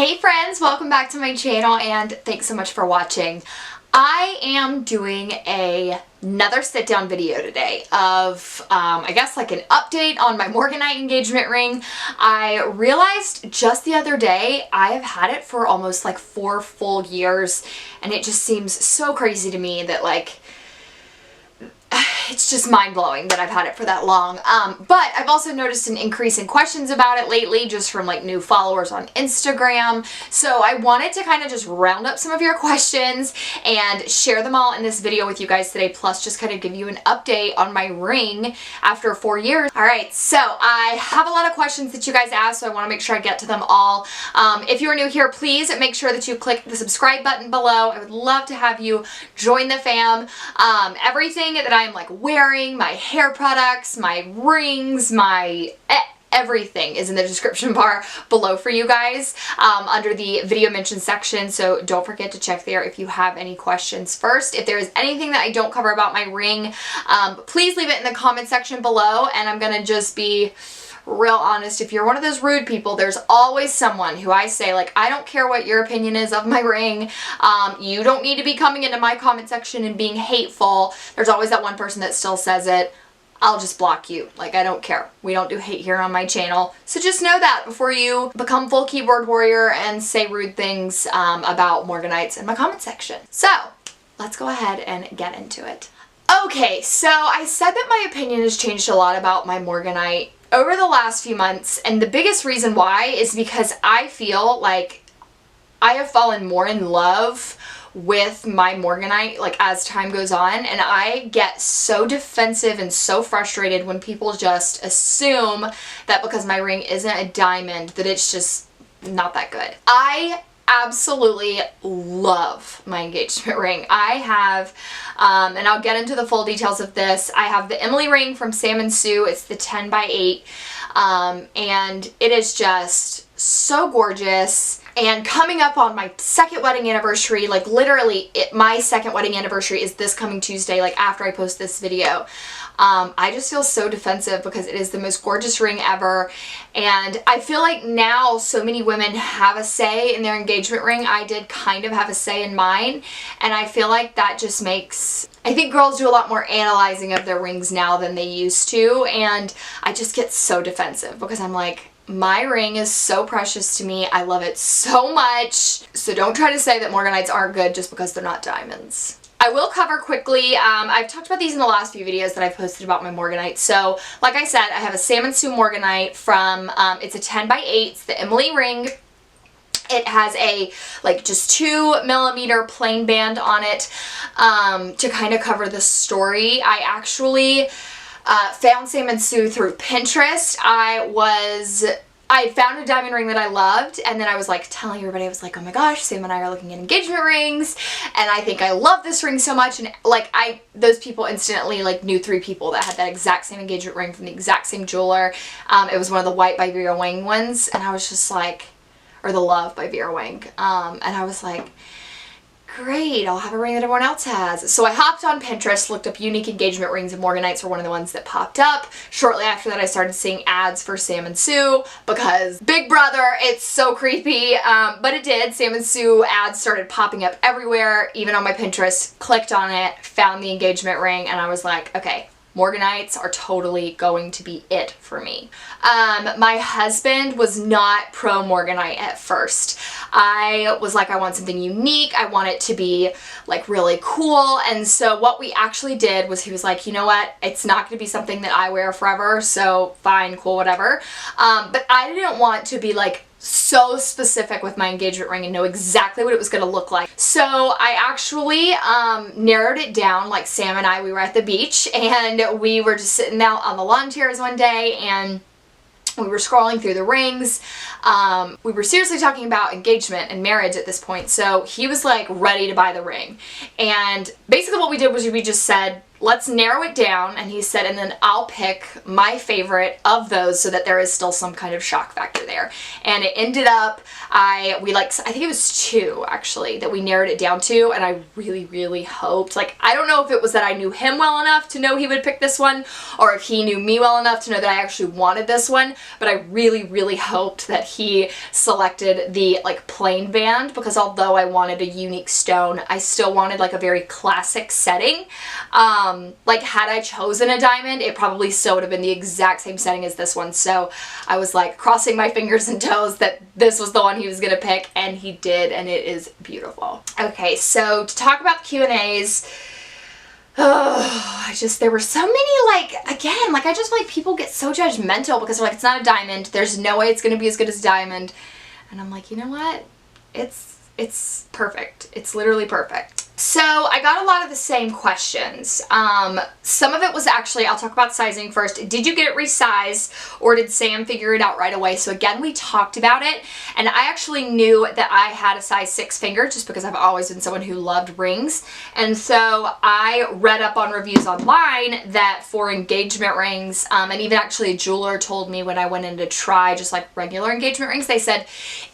Hey friends, welcome back to my channel and thanks so much for watching. I am doing another sit down video today of, I guess like an update on my Morganite engagement ring. I realized just the other day I have had it for almost like 4 full years and it just seems so crazy to me that like it's just mind-blowing that I've had it for that long. But I've also noticed an increase in questions about it lately just from like new followers on Instagram. So I wanted to kind of just round up some of your questions and share them all in this video with you guys today, plus just kind of give you an update on my ring after 4 years. Alright, so I have a lot of questions that you guys asked, so I want to make sure I get to them all. If you are new here, please make sure that you click the subscribe button below. I would love to have you join the fam. Everything that I'm like wearing, my hair products, my rings, my everything is in the description bar below for you guys under the video mention section, so don't forget to check there if you have any questions first. If there is anything that I don't cover about my ring, please leave it in the comment section below, and I'm gonna just be real honest. If you're one of those rude people, there's always someone who I say like, I don't care what your opinion is of my ring, you don't need to be coming into my comment section and being hateful. There's always that one person that still says it. I'll just block you. Like, I don't care. We don't do hate here on my channel. So just know that before you become full keyboard warrior and say rude things about Morganites in my comment section. So let's go ahead and get into it. Okay, so I said that my opinion has changed a lot about my Morganite over the last few months, and the biggest reason why is because I feel like I have fallen more in love with my Morganite like as time goes on, and I get so defensive and so frustrated when people just assume that because my ring isn't a diamond that it's just not that good. I absolutely love my engagement ring. I have, and I'll get into the full details of this, I have the Emily ring from samnsue. It's the 10x8, and it is just so gorgeous. And coming up on my second wedding anniversary, like literally my second wedding anniversary is this coming Tuesday, like after I post this video. I just feel so defensive because it is the most gorgeous ring ever, and I feel like now so many women have a say in their engagement ring. I did kind of have a say in mine, and I feel like that just makes, I think girls do a lot more analyzing of their rings now than they used to, and I just get so defensive because I'm like, my ring is so precious to me. I love it so much. So don't try to say that Morganites aren't good just because they're not diamonds. I will cover quickly, I've talked about these in the last few videos that I've posted about my Morganite. So, like I said, I have a samnsue Morganite from, it's a 10x8, it's the Emily ring. It has a, like, just 2mm plain band on it, to kind of cover the story. I actually found samnsue through Pinterest. I found a diamond ring that I loved, and then I was like telling everybody, I was like, oh my gosh, Sam and I are looking at engagement rings, and I think I love this ring so much, and like those people instantly like knew 3 people that had that exact same engagement ring from the exact same jeweler. It was one of the white by Vera Wang ones, and I was just like, or the love by Vera Wang, and I was like, great, I'll have a ring that everyone else has. So I hopped on Pinterest, looked up unique engagement rings, and Morganites were one of the ones that popped up. Shortly after that I started seeing ads for samnsue because Big Brother, it's so creepy, but it did. Samnsue ads started popping up everywhere, even on my Pinterest. Clicked on it, found the engagement ring, and I was like, okay, Morganites are totally going to be it for me. My husband was not pro Morganite at first. I was like, I want something unique. I want it to be like really cool. And so what we actually did was he was like, you know what? It's not going to be something that I wear forever. So fine, cool, whatever. But I didn't want to be like so specific with my engagement ring and know exactly what it was going to look like. So I actually narrowed it down. Like Sam and I, we were at the beach and we were just sitting out on the lawn chairs one day and we were scrolling through the rings. We were seriously talking about engagement and marriage at this point, so he was like ready to buy the ring. And basically what we did was we just said, let's narrow it down. And he said, and then I'll pick my favorite of those so that there is still some kind of shock factor there. And it ended up, I think it was 2 actually that we narrowed it down to, and I really, really hoped, like, I don't know if it was that I knew him well enough to know he would pick this one, or if he knew me well enough to know that I actually wanted this one, but I really, really hoped that he selected the like plain band, because although I wanted a unique stone, I still wanted like a very classic setting. Like had I chosen a diamond, it probably still would have been the exact same setting as this one. So I was like crossing my fingers and toes that this was the one he was gonna pick, and he did, and it is beautiful. Okay, so to talk about the Q&As, there were so many, like, again, like I just feel like people get so judgmental because they're like, it's not a diamond, there's no way it's gonna be as good as a diamond. And I'm like, you know what? It's perfect. It's literally perfect. So I got a lot of the same questions. Some of it was actually, I'll talk about sizing first. Did you get it resized, or did Sam figure it out right away? So again, we talked about it, and I actually knew that I had a size 6 finger just because I've always been someone who loved rings. And so I read up on reviews online that for engagement rings, and even actually a jeweler told me when I went in to try just like regular engagement rings, they said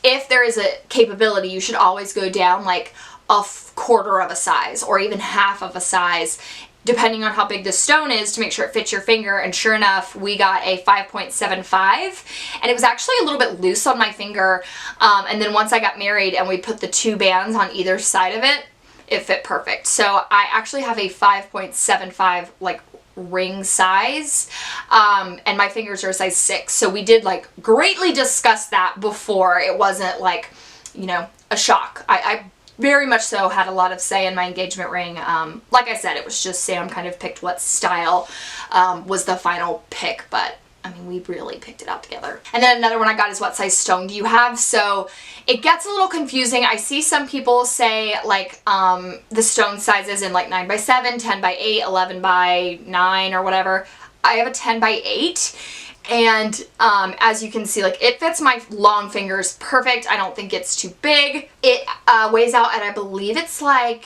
if there is a capability, you should always go down like a quarter of a size or even half of a size, depending on how big the stone is, to make sure it fits your finger. And sure enough, we got a 5.75, and it was actually a little bit loose on my finger. And then once I got married and we put the 2 bands on either side of it, it fit perfect. So I actually have a 5.75 like ring size, and my fingers are a size 6. So we did like greatly discuss that before. It wasn't like, you know, a shock. I very much so had a lot of say in my engagement ring. Like I said, it was just Sam kind of picked what style was the final pick, but I mean, we really picked it out together. And then another one I got is, what size stone do you have? So it gets a little confusing. I see some people say like the stone sizes in like 9x7, 10x8, 11x9 or whatever. I have a 10x8. And as you can see, like it fits my long fingers perfect. I don't think it's too big. It weighs out at, I believe it's like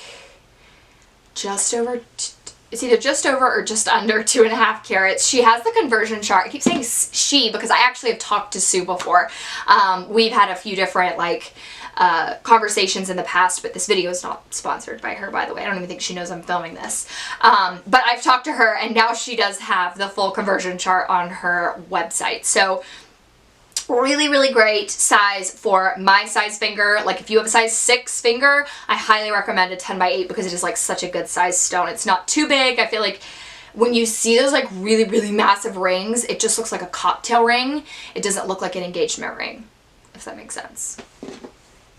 just over, it's either just over or just under 2.5 carats. She has the conversion chart. I keep saying she because I actually have talked to Sue before. We've had a few different like conversations in the past, but this video is not sponsored by her, by the way. I don't even think she knows I'm filming this. But I've talked to her, and now she does have the full conversion chart on her website. So really, really great size for my size finger. Like if you have a size 6 finger, I highly recommend a 10x8 because it is like such a good size stone. It's not too big. I feel like when you see those like really, really massive rings, it just looks like a cocktail ring. It doesn't look like an engagement ring, if that makes sense.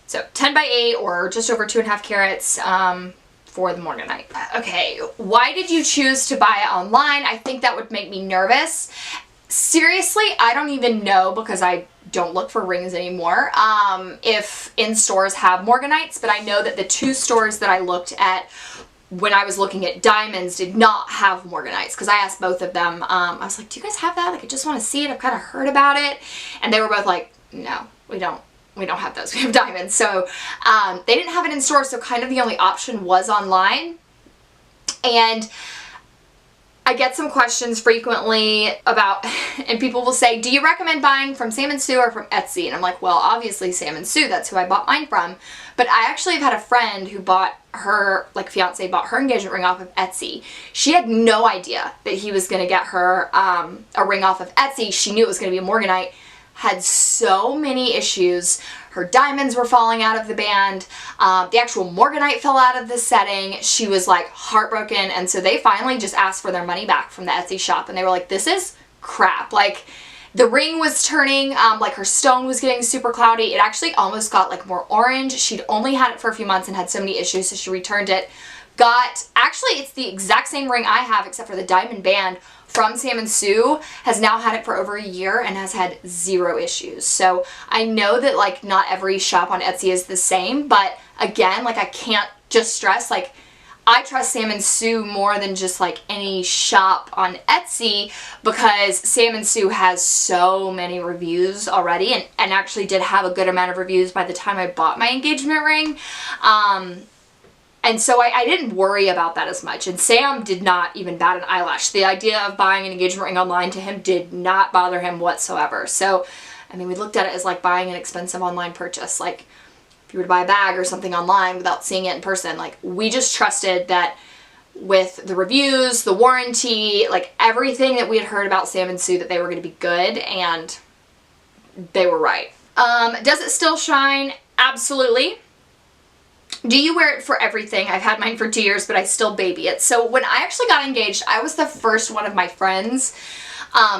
So 10x8 or just over 2.5 carats for the Morganite. Okay, why did you choose to buy it online? I think that would make me nervous. Seriously, I don't even know because I don't look for rings anymore if in stores have Morganites, but I know that the 2 stores that I looked at when I was looking at diamonds did not have Morganites, because I asked both of them. I was like, do you guys have that? Like, I just want to see it. I've kind of heard about it. And they were both like, no, we don't have those. We have diamonds. So they didn't have it in store, so kind of the only option was online. And I get some questions frequently about, and people will say, do you recommend buying from samnsue or from Etsy? And I'm like, well, obviously samnsue, that's who I bought mine from. But I actually have had a friend who bought her, like fiance bought her engagement ring off of Etsy. She had no idea that he was going to get her a ring off of Etsy. She knew it was going to be a Morganite. Had so many issues. Her diamonds were falling out of the band. The actual Morganite fell out of the setting. She was like heartbroken, and so they finally just asked for their money back from the Etsy shop, and they were like, this is crap. Like, the ring was turning, like her stone was getting super cloudy. It actually almost got like more orange. She'd only had it for a few months and had so many issues, so she returned it. Actually, it's the exact same ring I have except for the diamond band from samnsue, has now had it for over a year and has had 0 issues. So I know that like not every shop on Etsy is the same, but again, like I can't just stress, like I trust samnsue more than just like any shop on Etsy, because samnsue has so many reviews already, and actually did have a good amount of reviews by the time I bought my engagement ring. And so I didn't worry about that as much. And Sam did not even bat an eyelash. The idea of buying an engagement ring online to him did not bother him whatsoever. So, I mean, we looked at it as like buying an expensive online purchase. Like, if you were to buy a bag or something online without seeing it in person, like, we just trusted that with the reviews, the warranty, like everything that we had heard about Sam and Sue, that they were going to be good, and they were right. Does it still shine? Absolutely. Do you wear it for everything? I've had mine for 2 years, but I still baby it. So when I actually got engaged, I was the first one of my friends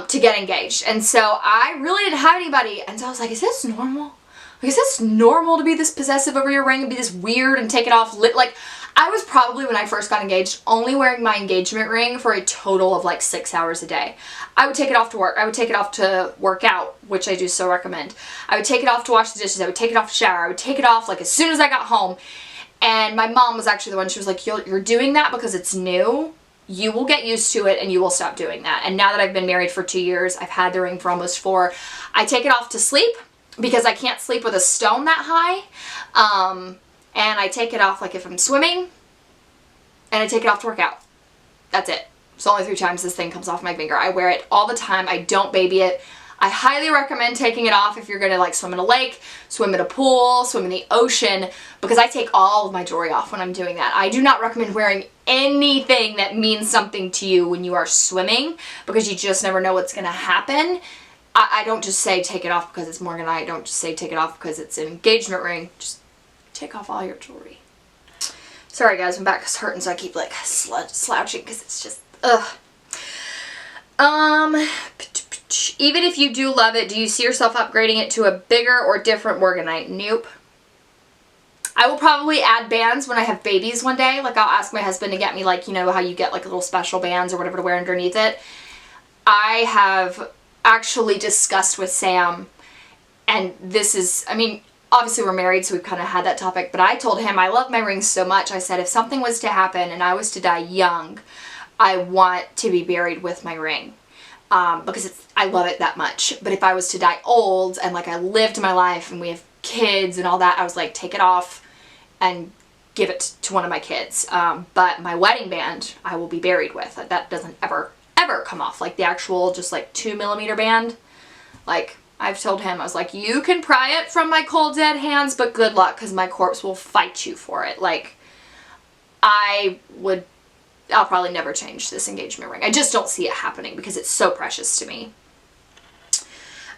to get engaged. And so I really didn't have anybody. And so I was like, is this normal? Like, is this normal to be this possessive over your ring and be this weird and take it off? Like, I was probably, when I first got engaged, only wearing my engagement ring for a total of like 6 hours a day. I would take it off to work. I would take it off to work out, which I do so recommend. I would take it off to wash the dishes. I would take it off to shower. I would take it off like as soon as I got home. And my mom was actually the one, she was like, you're doing that because it's new. You will get used to it and you will stop doing that. And now that I've been married for 2 years, I've had the ring for almost 4. I take it off to sleep because I can't sleep with a stone that high. And I take it off like if I'm swimming, and I take it off to work out. That's it. It's only 3 times this thing comes off my finger. I wear it all the time. I don't baby it. I highly recommend taking it off if you're gonna like swim in a lake, swim in a pool, swim in the ocean, because I take all of my jewelry off when I'm doing that. I do not recommend wearing anything that means something to you when you are swimming, because you just never know what's gonna happen. I don't just say take it off because it's Morganite. I don't just say take it off because it's an engagement ring. Just take off all your jewelry. Sorry guys, my back is hurting, so I keep like slouching because it's just, ugh. Even if you do love it, do you see yourself upgrading it to a bigger or different Morganite? Nope. I will probably add bands when I have babies one day. Like, I'll ask my husband to get me, like, you know how you get like little special bands or whatever to wear underneath it. I have actually discussed with Sam, and this is, I mean, obviously we're married, so we've kind of had that topic, but I told him I love my rings so much. I said if something was to happen and I was to die young, I want to be buried with my ring. Because I love it that much. But if I was to die old and like I lived my life and we have kids and all that, I was like, take it off and give it to one of my kids. But my wedding band, I will be buried with. That doesn't ever come off. Like the actual just like 2mm band. Like, I've told him, I was like, you can pry it from my cold dead hands, but good luck, because my corpse will fight you for it. Like, I'll probably never change this engagement ring. I just don't see it happening because it's so precious to me.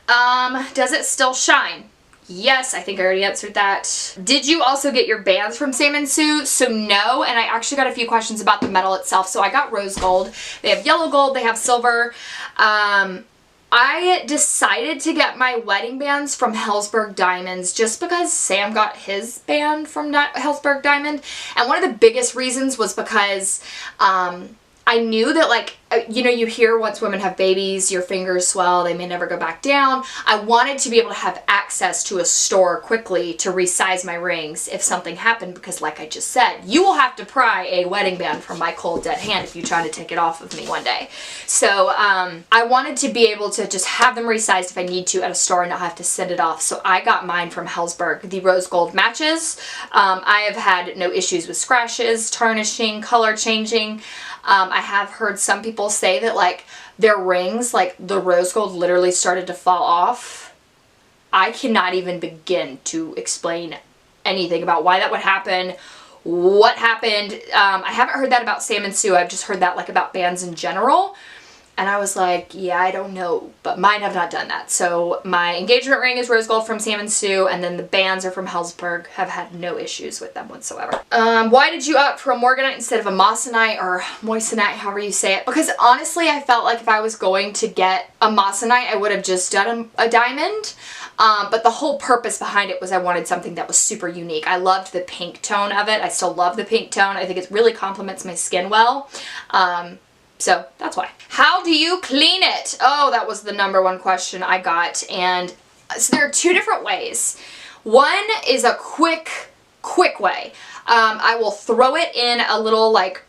Does it still shine? Yes, I think I already answered that. Did you also get your bands from samnsue? So no, and I actually got a few questions about the metal itself. So I got rose gold. They have yellow gold, they have silver. I decided to get my wedding bands from Helzberg Diamonds just because Sam got his band from Helzberg Diamond. And one of the biggest reasons was because I knew that, like, you know, you hear once women have babies, your fingers swell, they may never go back down. I wanted to be able to have access to a store quickly to resize my rings if something happened, because like I just said, you will have to pry a wedding band from my cold dead hand if you try to take it off of me one day. So I wanted to be able to just have them resized if I need to at a store and not have to send it off. So I got mine from Helzberg. The rose gold matches. I have had no issues with scratches, tarnishing, color changing. I have heard some people say that like their rings, like the rose gold literally started to fall off. I cannot even begin to explain anything about why that would happen, what happened. I haven't heard that about samnsue. I've just heard that like about bands in general. And I was like, yeah, I don't know, but mine have not done that. So my engagement ring is rose gold from samnsue, and then the bands are from Helzberg. Have had no issues with them whatsoever. Why did you opt for a Morganite instead of a moissanite or moissanite, however you say it? Because honestly, I felt like if I was going to get a moissanite, I would have just done a diamond. But the whole purpose behind it was I wanted something that was super unique. I loved the pink tone of it. I still love the pink tone. I think it really complements my skin well. So that's why. How do you clean it? Oh, that was the #1 question I got. And so there are 2 different ways. One is a quick way. I will throw it in a little, like,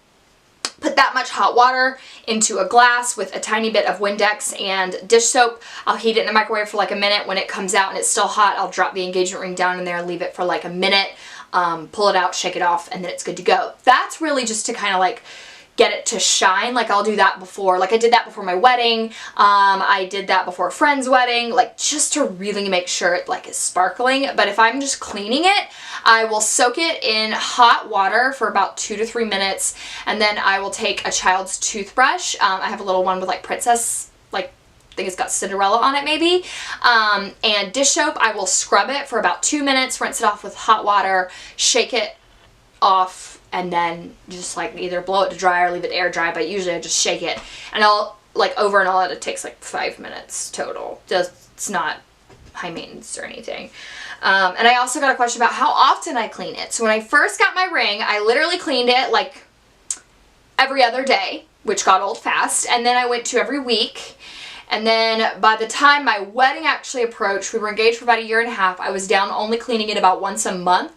put that much hot water into a glass with a tiny bit of Windex and dish soap. I'll heat it in the microwave for like a minute. When it comes out and it's still hot, I'll drop the engagement ring down in there and leave it for like a minute. pull it out, shake it off, and then it's good to go. That's really just to kind of like get it to shine. Like I'll do that before, like I did that before my wedding. I did that before a friend's wedding, like just to really make sure it like is sparkling. But if I'm just cleaning it, I will soak it in hot water for about 2 to 3 minutes. And then I will take a child's toothbrush. I have a little one with like princess, like I think it's got Cinderella on it maybe. And dish soap, I will scrub it for about 2 minutes, rinse it off with hot water, shake it off, and then just like either blow it to dry or leave it air dry, but usually I just shake it. And I'll like over and all it takes like 5 minutes total. Just, it's not high maintenance or anything. And I also got a question about how often I clean it. So when I first got my ring, I literally cleaned it like every other day, which got old fast. And then I went to every week. And then by the time my wedding actually approached, we were engaged for about 1.5 years, I was down only cleaning it about once a month.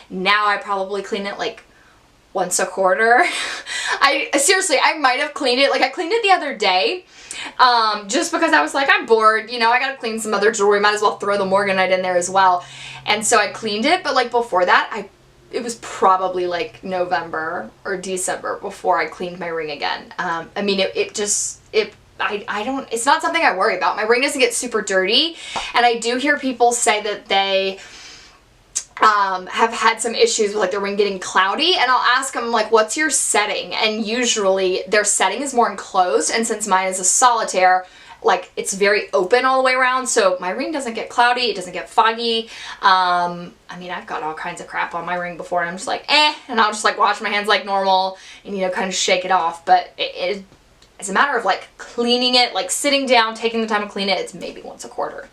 Now I probably clean it like once a quarter. Seriously, I might have cleaned it. Like I cleaned it the other day, just because I was like, I'm bored, you know, I gotta clean some other jewelry, might as well throw the Morganite in there as well. And so I cleaned it, but like before that, it was probably like November or December before I cleaned my ring again. I mean, I don't, it's not something I worry about. My ring doesn't get super dirty, and I do hear people say that they have had some issues with like the ring getting cloudy, and I'll ask them like, what's your setting? And usually their setting is more enclosed, and since mine is a solitaire, like it's very open all the way around, so my ring doesn't get cloudy, it doesn't get foggy. I mean, I've got all kinds of crap on my ring before, and I'm just like, and I'll just like wash my hands like normal and, you know, kind of shake it off. But it's a matter of like cleaning it, like sitting down, taking the time to clean it, it's maybe once a quarter.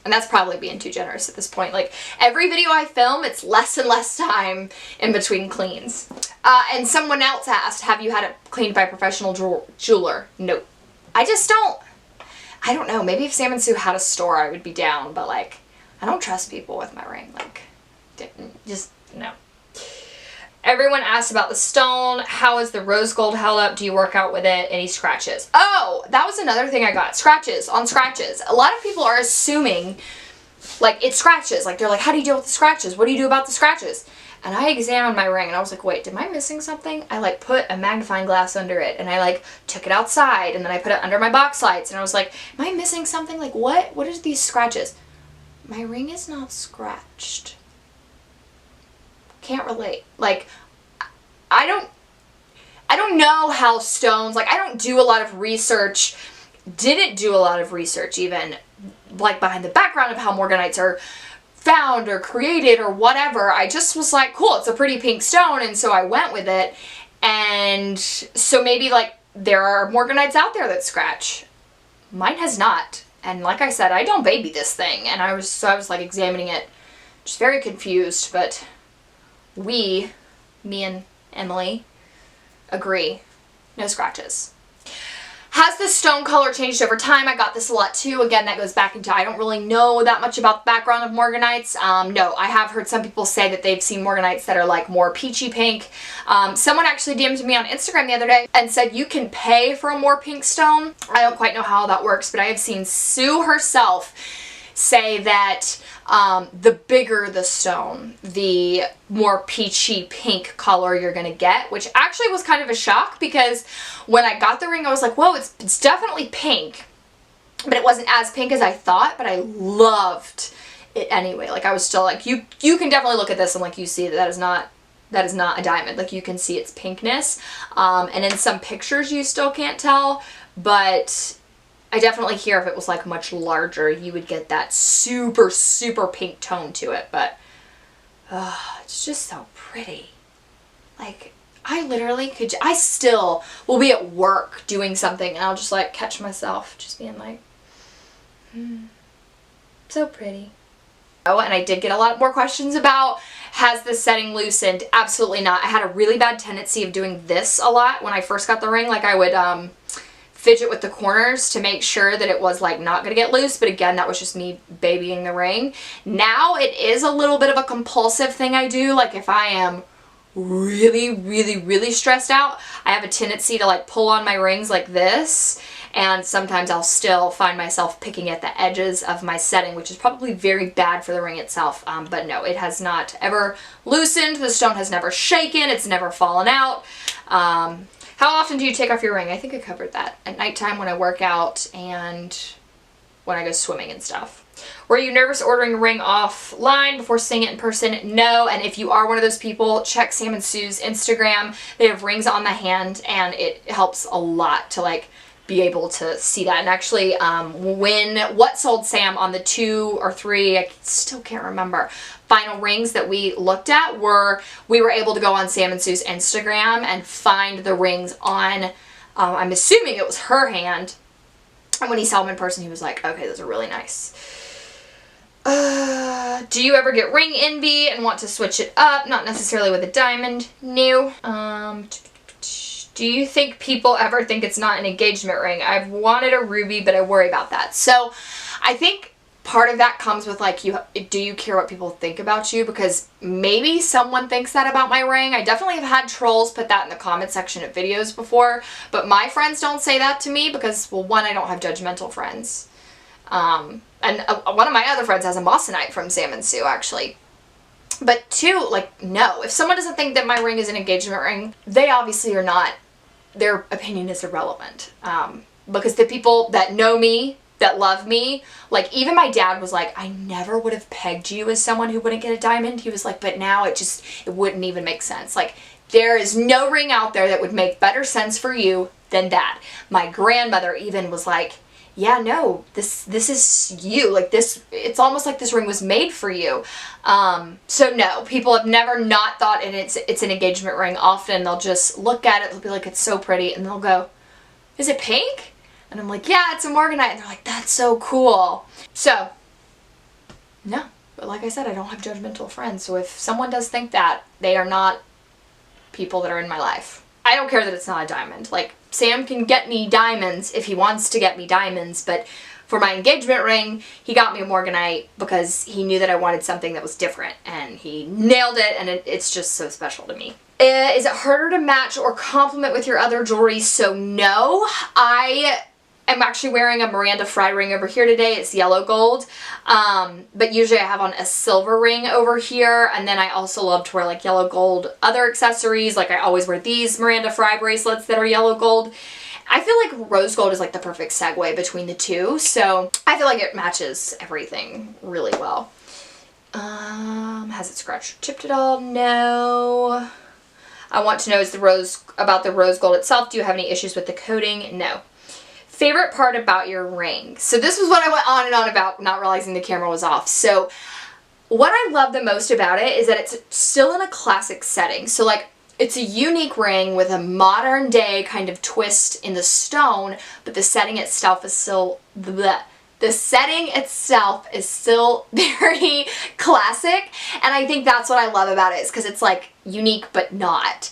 And that's probably being too generous at this point. Like every video I film, it's less and less time in between cleans. And someone else asked, have you had it cleaned by a professional jeweler? Nope. I don't know. Maybe if samnsue had a store, I would be down. But like, I don't trust people with my ring. Like, just no. Everyone asked about the stone. How is the rose gold held up? Do you work out with it? Any scratches? Oh, that was another thing I got. Scratches on scratches. A lot of people are assuming like it scratches. Like they're like, how do you deal with the scratches? What do you do about the scratches? And I examined my ring and I was like, wait, am I missing something? I like put a magnifying glass under it and I like took it outside and then I put it under my box lights and I was like, am I missing something? Like what are these scratches? My ring is not scratched. Can't relate. Like I don't know how stones, like I don't do a lot of research, didn't do a lot of research even like behind the background of how Morganites are found or created or whatever. I just was like, cool, it's a pretty pink stone, and so I went with it. And so maybe like there are Morganites out there that scratch. Mine has not. And like I said, I don't baby this thing, and I was like examining it, just very confused. But me and Emily agree, no scratches. Has the stone color changed over time? I got this a lot too. Again, that goes back into I don't really know that much about the background of Morganites. No, I have heard some people say that they've seen Morganites that are like more peachy pink. Someone actually DM'd me on Instagram the other day and said you can pay for a more pink stone. I don't quite know how that works, but I have seen Sue herself say that the bigger the stone, the more peachy pink color you're gonna get, which actually was kind of a shock because when I got the ring I was like, whoa, it's definitely pink, but it wasn't as pink as I thought, but I loved it anyway. Like I was still like, you can definitely look at this and like you see that is not a diamond. Like you can see its pinkness, and in some pictures you still can't tell, but I definitely hear if it was like much larger, you would get that super, super pink tone to it, but it's just so pretty. Like, I literally could, I still will be at work doing something and I'll just like catch myself just being like, so pretty. Oh, and I did get a lot more questions about, has the setting loosened? Absolutely not. I had a really bad tendency of doing this a lot when I first got the ring. Like I would, fidget with the corners to make sure that it was like not gonna get loose, but again, that was just me babying the ring. Now it is a little bit of a compulsive thing I do. Like if I am really, really, really stressed out, I have a tendency to like pull on my rings like this, and sometimes I'll still find myself picking at the edges of my setting, which is probably very bad for the ring itself. But no, it has not ever loosened. The stone has never shaken. It's never fallen out. How often do you take off your ring? I think I covered that. At nighttime when I work out and when I go swimming and stuff. Were you nervous ordering a ring offline before seeing it in person? No, and if you are one of those people, check Sam and Sue's Instagram. They have rings on the hand, and it helps a lot to like be able to see that. And actually, what sold Sam on the 2 or 3, I still can't remember, final rings that we looked at we were able to go on Sam and Sue's Instagram and find the rings on, I'm assuming it was her hand. And when he saw them in person, he was like, okay, those are really nice. Do you ever get ring envy and want to switch it up? Not necessarily with a diamond. No. Do you think people ever think it's not an engagement ring? I've wanted a ruby, but I worry about that. So I think part of that comes with like, do you care what people think about you? Because maybe someone thinks that about my ring. I definitely have had trolls put that in the comment section of videos before, but my friends don't say that to me because, well, one, I don't have judgmental friends. And one of my other friends has a Morganite from Sam and Sue, actually. But two, like, no. If someone doesn't think that my ring is an engagement ring, they obviously are not. Their opinion is irrelevant. Because the people that know me, that love me, like, even my dad was like, I never would have pegged you as someone who wouldn't get a diamond. He was like, but now it wouldn't even make sense. Like, there is no ring out there that would make better sense for you than that. My grandmother even was like, yeah, no, this is you. Like, this, it's almost like this ring was made for you. So no, people have never not thought it's an engagement ring. Often they'll just look at it, they'll be like, it's so pretty, and they'll go, is it pink? And I'm like, yeah, it's a Morganite. And they're like, that's so cool. So, no. But like I said, I don't have judgmental friends. So if someone does think that, they are not people that are in my life. I don't care that it's not a diamond. Like, Sam can get me diamonds if he wants to get me diamonds, but for my engagement ring, he got me a Morganite because he knew that I wanted something that was different, and he nailed it, and it's just so special to me. Is it harder to match or complement with your other jewelry? So no, I am actually wearing a Miranda Frye ring over here today. It's yellow gold, but usually I have on a silver ring over here, and then I also love to wear like yellow gold other accessories. Like, I always wear these Miranda Frye bracelets that are yellow gold. I feel like rose gold is like the perfect segue between the two, so I feel like it matches everything really well. Has it scratched or chipped at all? No. I want to know about the rose gold itself. Do you have any issues with the coating? No. Favorite part about your ring. So this was what I went on and on about, not realizing the camera was off. So what I love the most about it is that it's still in a classic setting. So like, it's a unique ring with a modern day kind of twist in the stone, but the setting itself is still bleh. The setting itself is still very classic, and I think that's what I love about it, is because it's like unique but not.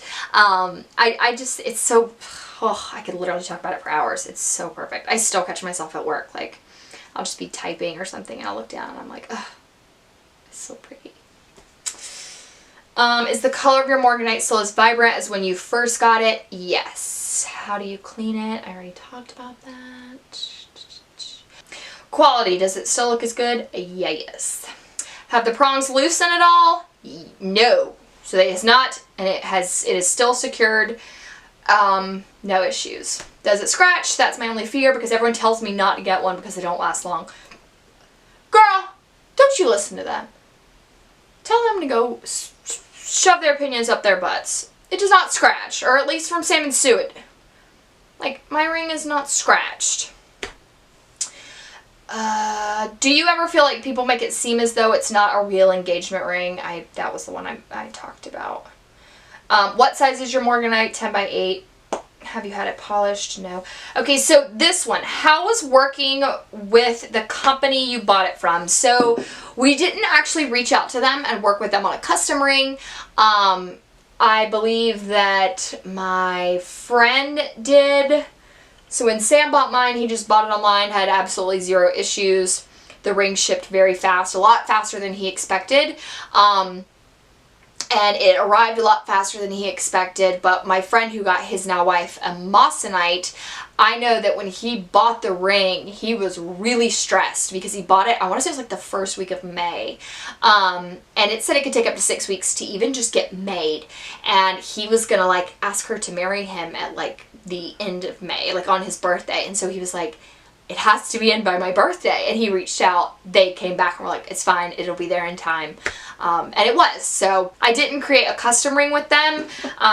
It's so, I could literally talk about it for hours. It's so perfect. I still catch myself at work, like, I'll just be typing or something and I'll look down and I'm like, oh, it's so pretty. Is the color of your Morganite still as vibrant as when you first got it? Yes. How do you clean it? I already talked about that. Quality, does it still look as good? Yes. Have the prongs loosened at all? No. So it is not, and it is still secured. No issues. Does it scratch? That's my only fear, because everyone tells me not to get one because they don't last long. Girl, don't you listen to them. Tell them to go shove their opinions up their butts. It does not scratch, or at least from Sam and Sue. Like, my ring is not scratched. Do you ever feel like people make it seem as though it's not a real engagement ring? That was the one I talked about. What size is your Morganite? 10 by 8. Have you had it polished? No. Okay, so this one. How was working with the company you bought it from? So we didn't actually reach out to them and work with them on a custom ring. I believe that my friend did. So when Sam bought mine, he just bought it online, had absolutely zero issues. The ring shipped very fast, a lot faster than he expected. and it arrived a lot faster than he expected. But my friend who got his now wife a Morganite, I know that when he bought the ring, he was really stressed because he bought it, I want to say it was like the first week of May. And it said it could take up to 6 weeks to even just get made. And he was going to like ask her to marry him at like the end of May, like on his birthday. And so he was like, it has to be in by my birthday. And he reached out, they came back and were like, it's fine, it'll be there in time. And it was. So I didn't create a custom ring with them,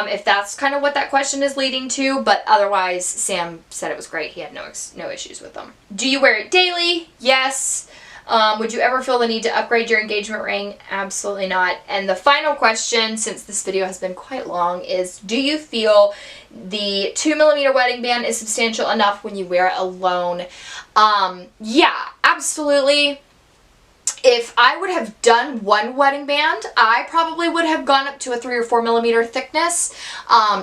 if that's kind of what that question is leading to, but otherwise Sam said it was great. He had no issues with them. Do you wear it daily? Yes. Would you ever feel the need to upgrade your engagement ring? Absolutely not. And the final question, since this video has been quite long, is do you feel the 2mm wedding band is substantial enough when you wear it alone? Yeah, absolutely. If I would have done one wedding band, I probably would have gone up to a 3 or 4mm thickness,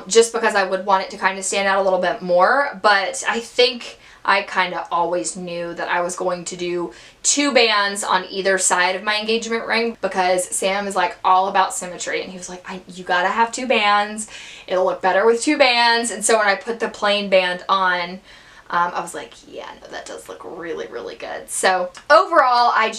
just because I would want it to kind of stand out a little bit more. But I think I kind of always knew that I was going to do 2 bands on either side of my engagement ring, because Sam is like all about symmetry, and he was like, you gotta have 2 bands. It'll look better with 2 bands. And so when I put the plain band on, I was like, yeah, no, that does look really, really good. So overall, I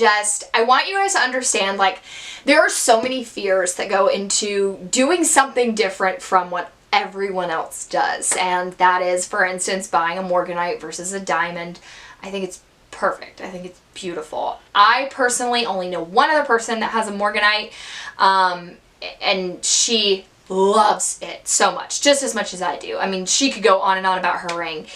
want you guys to understand, like, there are so many fears that go into doing something different from what everyone else does. And that is, for instance, buying a Morganite versus a diamond. I think it's perfect. I think it's beautiful. I personally only know one other person that has a Morganite, and she loves it so much, just as much as I do. I mean, she could go on and on about her ring.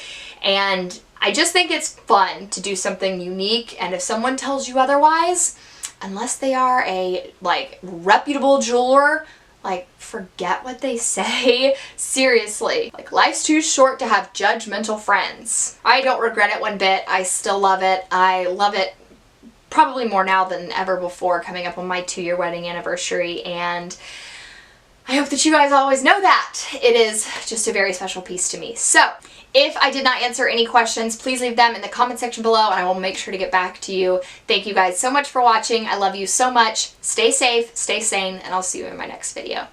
And I just think it's fun to do something unique, and if someone tells you otherwise, unless they are a, like, reputable jeweler, like, forget what they say. Seriously. Like, life's too short to have judgmental friends. I don't regret it one bit. I still love it. I love it probably more now than ever before, coming up on my 2-year wedding anniversary, and I hope that you guys always know that. It is just a very special piece to me. So, if I did not answer any questions, please leave them in the comment section below and I will make sure to get back to you. Thank you guys so much for watching. I love you so much. Stay safe, stay sane, and I'll see you in my next video.